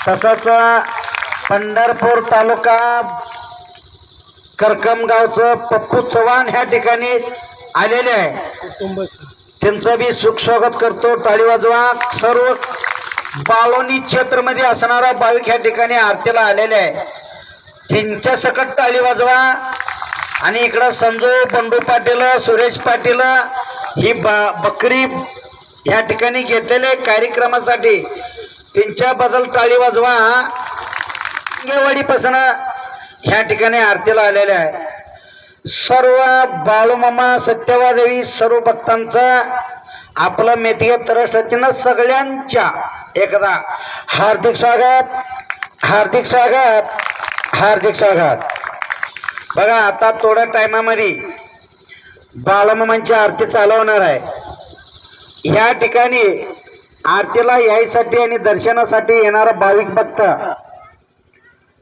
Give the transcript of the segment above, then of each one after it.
तसंच पंढरपूर तालुका करकम गावचं पप्पू चव्हाण ह्या ठिकाणी आलेले आहे, त्यांचं बी सुख स्वागत करतो. टाळी वाजवा. सर्व बालोनी क्षेत्रमध्ये असणारा भाविक ह्या ठिकाणी आरतीला आलेले आहे, त्यांच्या सकट टाळी वाजवा. आणि इकडं संजू बंडू पाटील, सुरेश पाटील ही बकरी ह्या ठिकाणी घेतलेले कार्यक्रमासाठी, त्यांच्याबद्दल टाळी वाजवा. वाडीपासून ह्या ठिकाणी आरतीला आलेले आहे. सर्व बाळूमामा, सत्यवादेवी, सर्व भक्तांचं आपलं मेथगे ट्रस्ट वतीनं सगळ्यांच्या एकदा हार्दिक स्वागत, हार्दिक स्वागत, हार्दिक स्वागत. बघा आता थोड्या टायमामध्ये बाळूमामांची आरती चालू होणार आहे. ह्या ठिकाणी आरतीला यायसाठी आणि दर्शनासाठी येणारा भाविक भक्त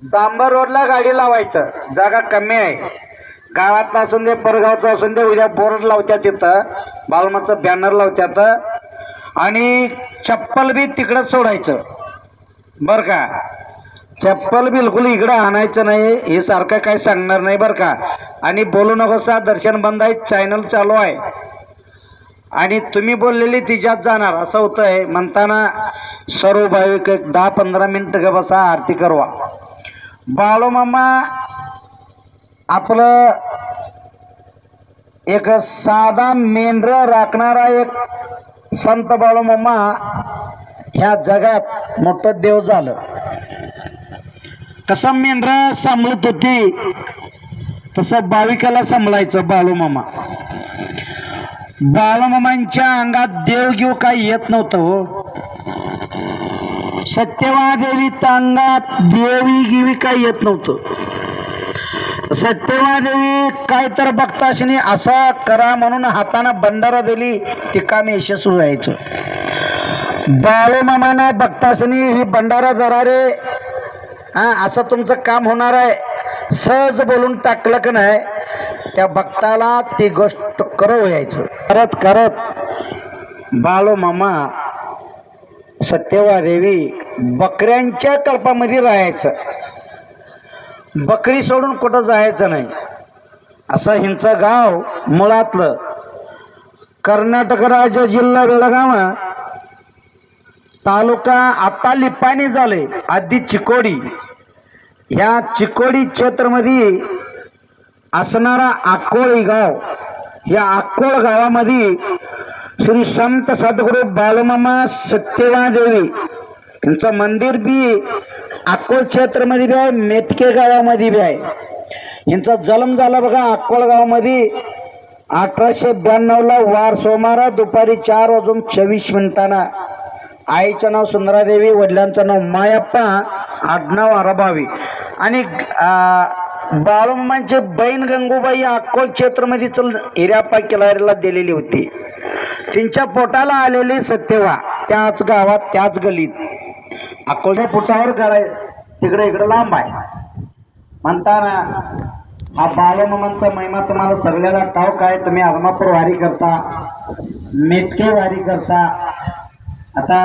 डांबर रोडला गाडी लावायचं, जागा कमी आहे. गावातला असून दे, परगावचं असून दे, उद्या बोर्ड लावत्यात, तिथं बाळूमाचं बॅनर लावत्यात. आणि चप्पल बी तिकडं सोडायचं बरं का. चप्पल बिलकुल इकडं आणायचं नाही, हे सारखं काही सांगणार नाही बरं का. आणि बोलू नकोसा, दर्शन बंद आहे, चॅनल चालू आहे आणि तुम्ही बोललेली तिच्यात जाणार असं होतं आहे. म्हणताना सर्व भाविक 10-15 मिनिटं ग बसा, आरती करवा. बाळूमामा आपलं एक साधा मेंढर राखणारा एक संत बाळूमामा ह्या जगात मोठं देव झालं. कसं मेंढर सांभाळत होती तसं भाविकाला सांभाळायचं बाळूमामा. बाळूमामांच्या अंगात देवगीव काही येत नव्हतं हो. सत्यवादेवी अंगात देवी गिवी काही येत नव्हतं. सत्यवादेवी काय तर भक्ताशनी असं करा म्हणून हातानं भंडारा दिली, ती काम यशस्वी व्हायचं. बाळूमामानं भक्ताशनी ही भंडारा जरा रे असं तुमचं काम होणार आहे सहज बोलून टाकलं की नाही, त्या भक्ताला ती गोष्ट करू यायचं. करत करत बाळूमामा सत्यवादेवी बकऱ्यांच्या कल्पामध्ये राहायचं. बकरी सोडून कुठं जायचं नाही. असं ह्यांचं गाव मुळातलं कर्नाटक राज्य, जिल्हा बेळगाव, तालुका आता लिपाणी झाले, आधी चिकोडी. ह्या चिकोडी क्षेत्रामध्ये असणारा अक्कोळी गाव, या अक्कोळ गावामध्ये श्री संत सद्गुरू बाळूमामा सत्यवादेवी यांचं मंदिर बी अक्कोळ क्षेत्रामध्ये बी आहे, मेथके गावामध्ये बी आहे. यांचा जन्म झाला बघा अक्कोळ गावामध्ये 1892ला वार सोमवार दुपारी 4:26 आईचं नाव सुंदरादेवी, वडिलांचं नाव मायप्पा, आडनाव आराबावी. आणि बाळूमामांची बहीण गंगूबाई अक्कोळ क्षेत्रामध्ये हिऱ्याप्पा किल्लारीला दिलेली होती. त्यांच्या पोटाला आलेली सत्यवा त्याच गावात त्याच गलीत अक्कोळच्या पोटावर कराय तिकडे इकडे लांब आहे. म्हणताना हा बाळूमामांचा महिमा तुम्हाला सगळ्याला ठाऊक आहे. तुम्ही आदमापूर वारी करता, मेथके वारी करता. आता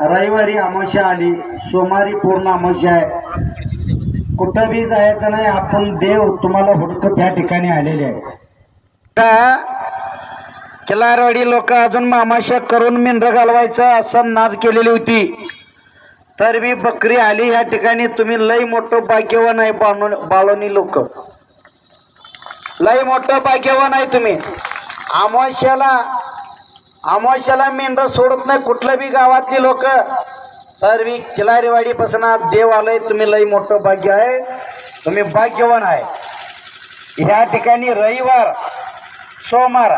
रविवारी अमावस्या आली, सोमवारी पूर्ण अमावस्या आहे. कुठं बी जायचं नाही, आपण देव तुम्हाला हुडकत त्या ठिकाणी आलेले आहे. किल्लारवाडी लोक अजून अमावस्या करून मेंढर घालवायचं असं नाद केलेली होती, तर बी बकरी आली ह्या ठिकाणी. तुम्ही लई मोठं भाग्यवान आहे बालोनी लोक, लई मोठं भाग्यवान आहे तुम्ही. अमावस्याला मेंढर सोडत नाही कुठल्या बी गावातली लोक, तर बी किल्लारीवाडीपासून देव आलंय. तुम्ही लई मोठं भाग्य आहे, तुम्ही भाग्यवान आहे. ह्या ठिकाणी रविवार सोमवार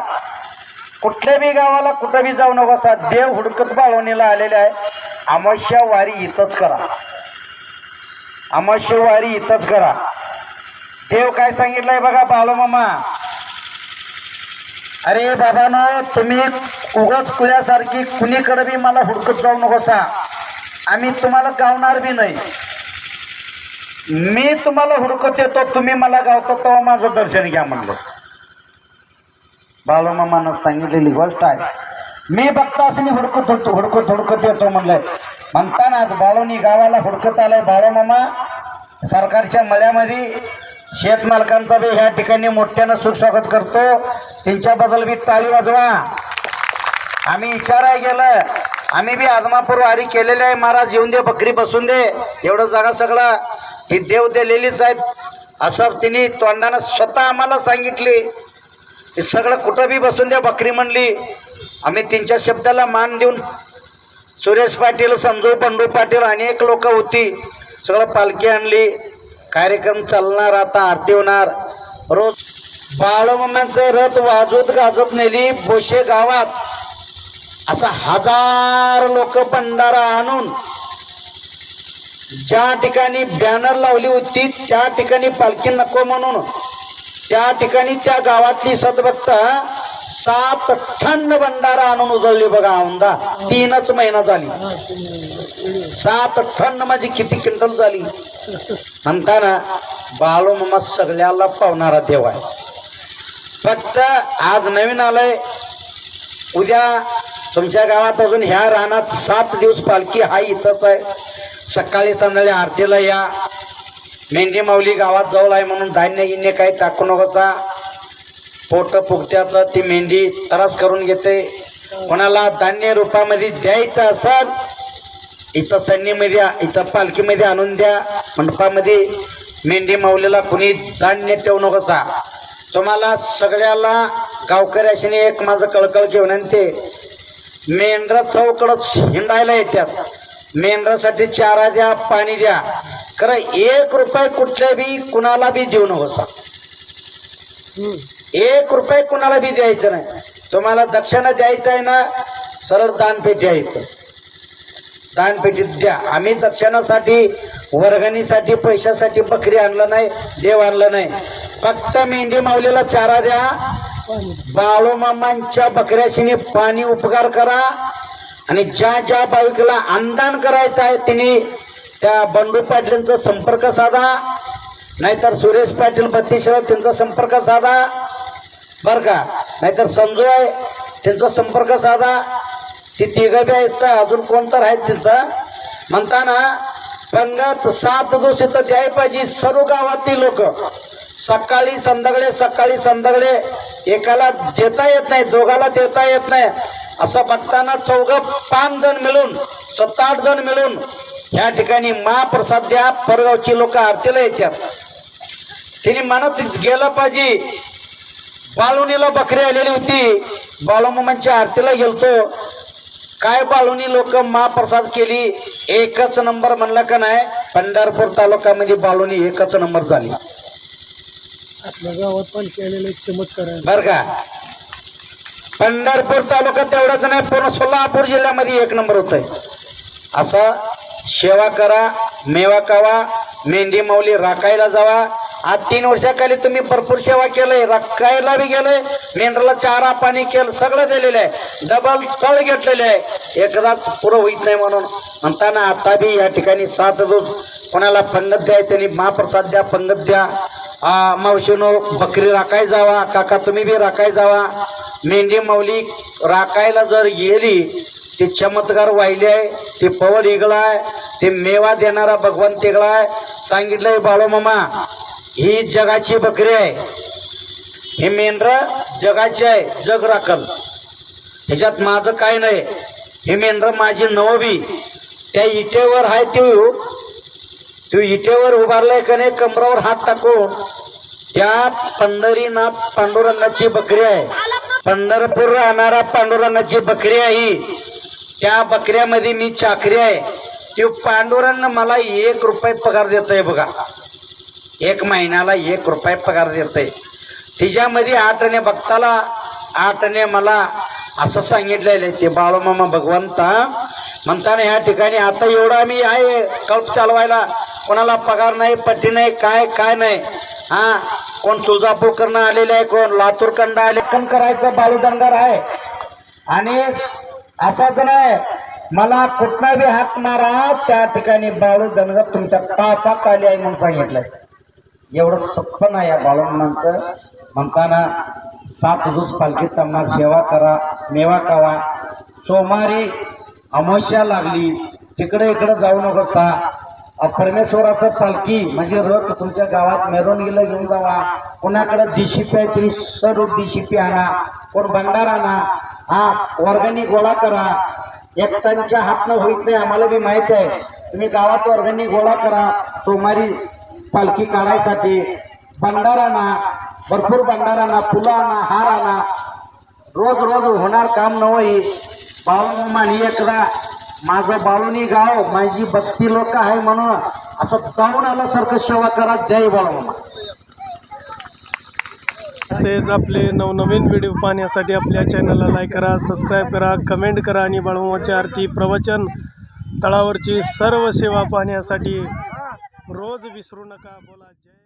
कुठल्या बी गावाला कुठं बी जाऊ नका, देव हुडकत बाळवणीला आलेले आहे. अमावस्या वारी इथंच करा, अमावस्या वारी इथंच करा. देव काय सांगितलंय बघा बाळूमामा, अरे बाबानो तुम्ही उगाच कुल्यासारखी कुणीकडे बी मला हुडकत जाऊ नकोसा, आम्ही तुम्हाला गावणार बी नाही. मी तुम्हाला हुडकत येतो, तुम्ही मला गावतो तेव्हा माझं दर्शन घ्या म्हणलं. बाळूमामानं सांगितलेली गोष्ट आहे. मी भक्तासनी हुडकत येतो म्हणलंय. म्हणताना आज बाळोनी गावाला हुडकत आलाय बाळोमामा सरकारच्या मळ्यामध्ये शेतमालकांचा बी ह्या ठिकाणी मोठ्यानं सुस्वागत करतो. त्यांच्याबद्दल बी टाळी वाजवा. आम्ही विचाराय गेलं, आम्ही बी आदमापूर वारी केलेले आहे. महाराज येऊन दे, बकरी बसून दे, एवढं जागा सगळं ही देव दिलेलीच आहेत असं तिने तोंडानं स्वतः आम्हाला सांगितले. हे सगळं कुठं बी बसून द्या बकरी म्हणली. आम्ही त्यांच्या शब्दाला मान देऊन सुरेश पाटील, संजू बंडू पाटील अनेक लोक होती, सगळं पालखी आणली. कार्यक्रम चालणार, आता आरती होणार. रोज बाळोमामांचं रथ वाजवत गाजत नेली बोशे गावात. असा 1000 लोक भंडारा आणून ज्या ठिकाणी बॅनर लावली होती त्या ठिकाणी पालखी नको म्हणून त्या ठिकाणी त्या गावातली सद्भक्त 7 टन भंडारा आणून उजळली बघा. औंदा 3च महिना झाली. 7 टन म्हणजे किती क्विंटल झाली. म्हणताना बाळोमामा सगळ्याला पावणारा देव आहे. फक्त आज नवीन आलंय, उद्या तुमच्या गावात अजून ह्या रानात 7 दिवस पालखी हा इथंच आहे. सकाळी संध्याकाळी आरतीला या. मेंढी माऊली गावात जवळ आहे म्हणून धान्य गिन्य काही टाकू नकोसा. पोट फुगत्याचं ती मेंढी त्रास करून घेते. कोणाला धान्य रूपामध्ये द्यायचं असेल इथं सन्नीमध्ये इथं पालखीमध्ये आणून द्या. मंडपामध्ये मेंढी माऊलीला कुणी धान्य ठेवू नकोसा. तुम्हाला सगळ्याला गावकऱ्याशीने एक माझं कळकळ विनंती, मेंढरा चौकडच हिंडायला येतात. मेंढरासाठी चारा द्या, पाणी द्या. खरं 1 रुपये कुठल्या बी कुणाला बी देऊ नकोसा. 1 रुपये कुणाला बी द्यायचं नाही. तुम्हाला दक्षिणा द्यायचं आहे ना, सरळ दानपेटी आहे इथं, दानपेटीत द्या. आम्ही दक्षिणासाठी वर्गणीसाठी पैशासाठी बकरी आणलं नाही, देव आणलं नाही. फक्त मेंढी माऊलीला चारा द्या. बाळोमामांच्या बकऱ्याशीने पाणी उपकार करा. आणि ज्या ज्या भाविकाला अन्नदान करायचं आहे तिने त्या बंडू पाटीलचा संपर्क साधा, नाहीतर सुरेश पाटील बत्तीसराव त्यांचा संपर्क साधा बरं का, नाहीतर संजू आहे त्यांचा संपर्क साधा. ती तिघं बी आहेत, अजून कोण तर आहेत तिथं. म्हणताना पंगत 7 दिवस इथं द्याय पाहिजे. सर्व गावातील लोक सकाळी संध्याकाळी एकाला देता येत नाही, दोघाला देता येत नाही असं बघताना 4-5 जण मिळून 7-8 जण मिळून ह्या ठिकाणी महाप्रसाद द्या. परगावची लोक आरतीला येतात. तिने म्हणत गेलं पाहिजे. बाळुनीला बकरी आलेली होती, बाळूमामांच्या आरतीला गेलतो. काय बाळुनी लोक महाप्रसाद केली, 1च नंबर म्हणलं का नाही. पंढरपूर तालुक्यामध्ये बाळुनी 1च नंबर झाली. आपल्या गावात पालखी आलेला एक चमत्कार आहे बर का. पंढरपूर तालुक्यात तेवढाच नाही, पूर्ण सोलापूर जिल्ह्यामध्ये 1 नंबर होतंय. असं सेवा करा, मेवा खावा, मेंढी माऊली राखायला जावा. आज 3 वर्षाखाली तुम्ही भरपूर सेवा केलंय, राखायला बी गेलंय, मेंढराला चारा पाणी केलं, सगळं दिलेलं आहे. डबल तळ घेतलेले आहे, एकदाच पुरं होईत नाही म्हणून. म्हणताना आता बी या ठिकाणी 7 दिवस कोणाला पंगत द्याय त्यांनी महाप्रसाद द्या, पंगत द्या. मावशीनो बकरी राखाय जावा, काका तुम्ही बी राखाय जावा. मेंढी माऊली राखायला जर गेली ते चमत्कार वाहिले आहे, ते पवळ इगळा आहे, ते मेवा देणारा भगवान तिगळा आहे. सांगितलंय बाळोमामा ही जगाची बकरी आहे, हे मेंढर जगाचे आहे, जग राखल, ह्याच्यात माझं काय नाही. हे मेंढर माझी नवबी त्या इटेवर आहे, तू इटेवर उभारलाय का नाही, कमरावर हात टाकून. त्या पंढरीनाथ पांडुरंगाची बकरी आहे, पंढरपूर राहणारा पांडुरंगाची बकरी आहे. त्या बकऱ्यामध्ये मी चाकरी आहे. ते पांडुरंग मला 1 रुपये पगार देत आहे बघा, 1 महिन्याला 1 रुपये पगार देत आहे. तिच्यामध्ये 8 आणे भक्ताला, 8 आणे मला, असं सांगितलेलं आहे. ते बाळोमामा भगवंता म्हणताना ह्या ठिकाणी आता एवढं आम्ही आहे कल्प चालवायला. कोणाला पगार नाही, पट्टी नाही, काय नाही. कोण तुळजापूरकडनं आलेले आहे, कोण लातूरकडनं आले. पण करायचं बाळू दंगार आहे. आणि असंच नाही, मला कुठला बी हात मारा त्या ठिकाणी बाळू दंगार तुमच्या टाचात आली आहे म्हणून सांगितलंय. एवढं सत्पन आहे या बाळूमामांचं. म्हणताना 7 दिवस पालखीत थांबणार, सेवा करा, मेवा खावा. सोमवारी अमावस्या लागली, तिकडे इकडे जाऊ नकोसा. परमेश्वराचं पालखी म्हणजे रथ तुमच्या गावात मिरवणुकीला घेऊन जावा. कोणाकडे DCP आहे तरी सर्व DCP आणा, कोण भंडार आणा. हा, वर्गणी गोळा करा. एकट्यांच्या हातनं होत नाही, आम्हाला बी माहित आहे. तुम्ही गावात वर्गणी गोळा करा सोमवारी पालखी काढायसाठी. भंडार आणा, भरपूर भंडार आणा, फुलं आणा, हार आणा. रोज रोज होणार काम नव्हे. बाळू मानी एकदा माझं बाळूनी गाव माझी 32 लोक आहे म्हणून असं जाऊन आल्यासारखं सेवा करा. जय बाळूमामा. तसेच आपले नवनवीन व्हिडिओ पाहण्यासाठी आपल्या चॅनलला लाईक करा, सबस्क्राईब करा, कमेंट करा आणि बाळूमामाची आरती, प्रवचन, तळावरची सर्व सेवा पाहण्यासाठी रोज विसरू नका. बोला जय.